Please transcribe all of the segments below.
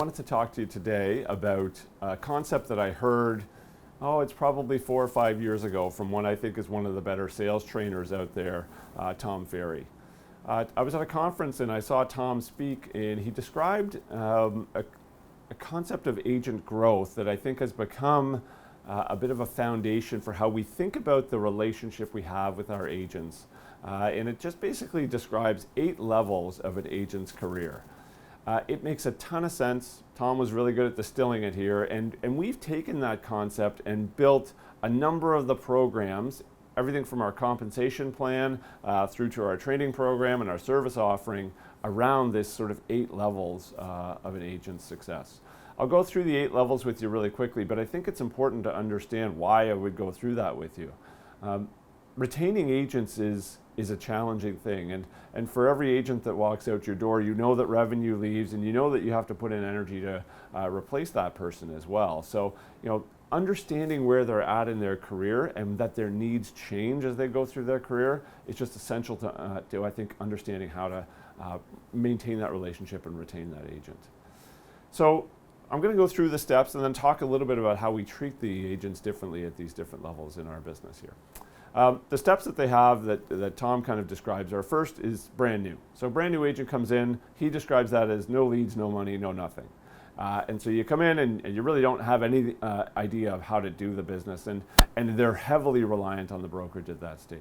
wanted to talk to you today about a concept that I heard, it's probably 4 or 5 years ago from what I think is one of the better sales trainers out there, Tom Ferry. I was at a conference and I saw Tom speak, and he described a concept of agent growth that I think has become a bit of a foundation for how we think about the relationship we have with our agents. And it just basically describes 8 levels of an agent's career. It makes a ton of sense. Tom was really good at distilling it here, and we've taken that concept and built a number of the programs, everything from our compensation plan through to our training program and our service offering around this sort of 8 levels of an agent's success. I'll go through the 8 levels with you really quickly, but I think it's important to understand why I would go through that with you. Retaining agents is a challenging thing, and for every agent that walks out your door, you know that revenue leaves, and you know that you have to put in energy to replace that person as well. So, understanding where they're at in their career and that their needs change as they go through their career is just essential to I think, understanding how to maintain that relationship and retain that agent. So I'm going to go through the steps and then talk a little bit about how we treat the agents differently at these different levels in our business here. The steps that they have that Tom kind of describes are, first is brand new. So brand new agent comes in, he describes that as no leads, no money, no nothing. And so you come in and you really don't have any idea of how to do the business, and they're heavily reliant on the brokerage at that stage.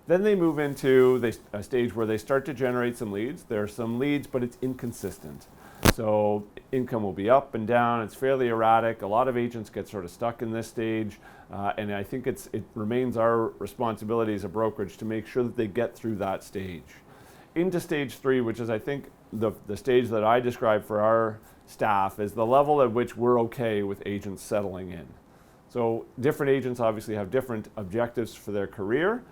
Then they move into a stage where they start to generate some leads. There are some leads, but it's inconsistent. So income will be up and down, it's fairly erratic. A lot of agents get sort of stuck in this stage, and I think it remains our responsibility as a brokerage to make sure that they get through that stage. Into stage 3, which is I think the stage that I describe for our staff, is the level at which we're okay with agents settling in. So different agents obviously have different objectives for their career.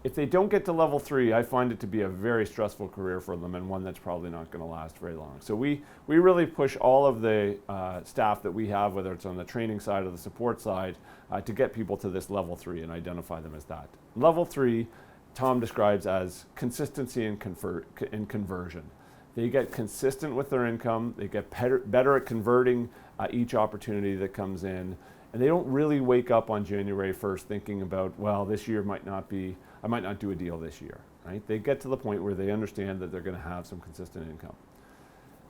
If they don't get to level 3, I find it to be a very stressful career for them, and one that's probably not going to last very long. So we really push all of the staff that we have, whether it's on the training side or the support side, to get people to this level 3 and identify them as that. Level 3, Tom describes as consistency and conversion. They get consistent with their income, they get better at converting each opportunity that comes in, and they don't really wake up on January 1st thinking about, well, this year I might not do a deal this year, right? They get to the point where they understand that they're going to have some consistent income.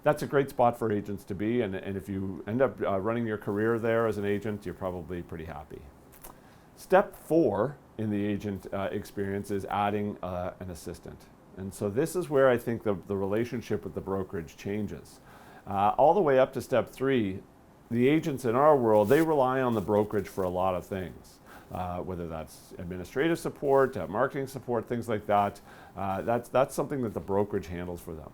That's a great spot for agents to be, and if you end up running your career there as an agent, you're probably pretty happy. Step 4 in the agent experience is adding an assistant. And so this is where I think the relationship with the brokerage changes. All the way up to step 3, the agents in our world, they rely on the brokerage for a lot of things. Whether that's administrative support, marketing support, things like that. That's something that the brokerage handles for them.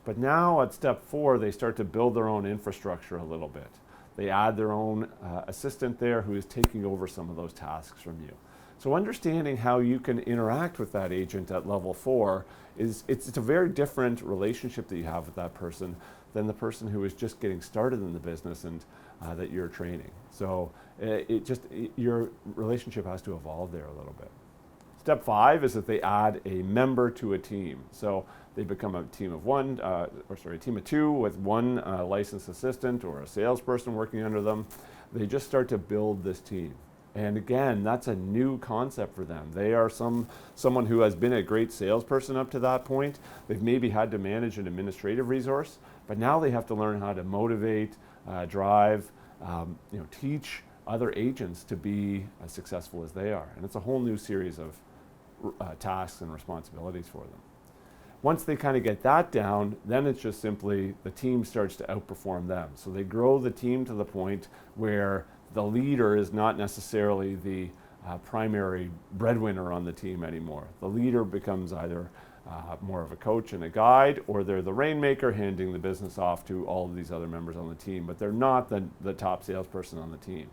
But now at step 4, they start to build their own infrastructure a little bit. They add their own assistant there who is taking over some of those tasks from you. So understanding how you can interact with that agent at level 4 it's a very different relationship that you have with that person than the person who is just getting started in the business and that you're training. So your relationship has to evolve there a little bit. Step 5 is that they add a member to a team. So they become a team of a team of 2 with one licensed assistant or a salesperson working under them. They just start to build this team. And again, that's a new concept for them. They are someone who has been a great salesperson up to that point. They've maybe had to manage an administrative resource, but now they have to learn how to motivate, drive, teach other agents to be as successful as they are. And it's a whole new series of tasks and responsibilities for them. Once they kind of get that down, then it's just simply the team starts to outperform them. So they grow the team to the point where the leader is not necessarily the primary breadwinner on the team anymore. The leader becomes either more of a coach and a guide, or they're the rainmaker handing the business off to all of these other members on the team, but they're not the top salesperson on the team.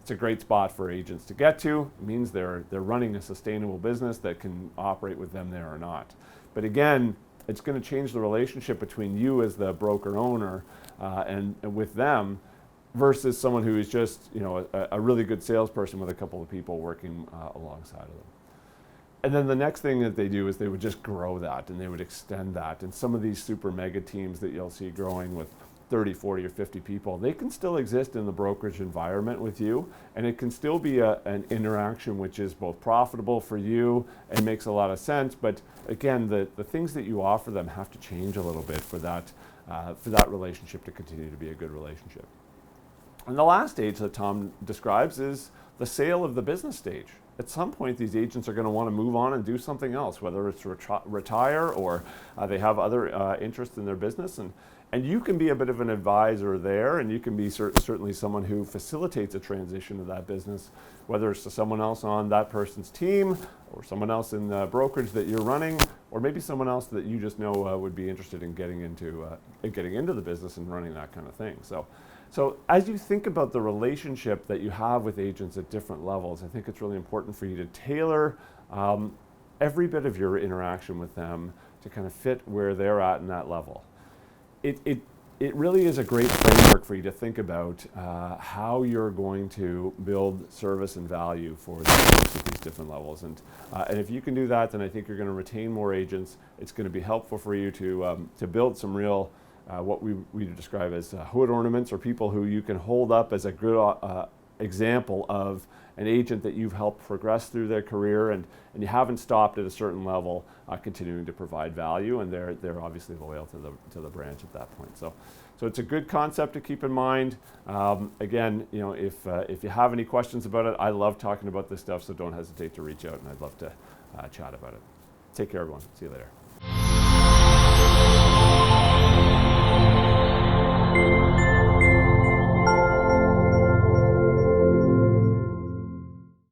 It's a great spot for agents to get to. It means they're running a sustainable business that can operate with them there or not. But again, it's going to change the relationship between you as the broker owner and with them, versus someone who is just a really good salesperson with a couple of people working alongside of them. And then the next thing that they do is they would just grow that and they would extend that. And some of these super mega teams that you'll see growing with 30, 40, or 50 people, they can still exist in the brokerage environment with you, and it can still be an interaction which is both profitable for you and makes a lot of sense. But again, the things that you offer them have to change a little bit for that relationship to continue to be a good relationship. And the last stage that Tom describes is the sale of the business stage. At some point, these agents are going to want to move on and do something else, whether it's retire or they have other interests in their business. And you can be a bit of an advisor there, and you can be certainly someone who facilitates a transition of that business, whether it's to someone else on that person's team, or someone else in the brokerage that you're running, or maybe someone else that you just know would be interested in getting into the business and running that kind of thing. So as you think about the relationship that you have with agents at different levels, I think it's really important for you to tailor every bit of your interaction with them to kind of fit where they're at in that level. It really is a great framework for you to think about how you're going to build service and value for the agents at these different levels. And if you can do that, then I think you're going to retain more agents. It's going to be helpful for you to build some real what we describe as hood ornaments, or people who you can hold up as a good example of an agent that you've helped progress through their career, and you haven't stopped at a certain level, continuing to provide value, and they're obviously loyal to the branch at that point. So it's a good concept to keep in mind. Again, if you have any questions about it, I love talking about this stuff, so don't hesitate to reach out, and I'd love to chat about it. Take care, everyone. See you later.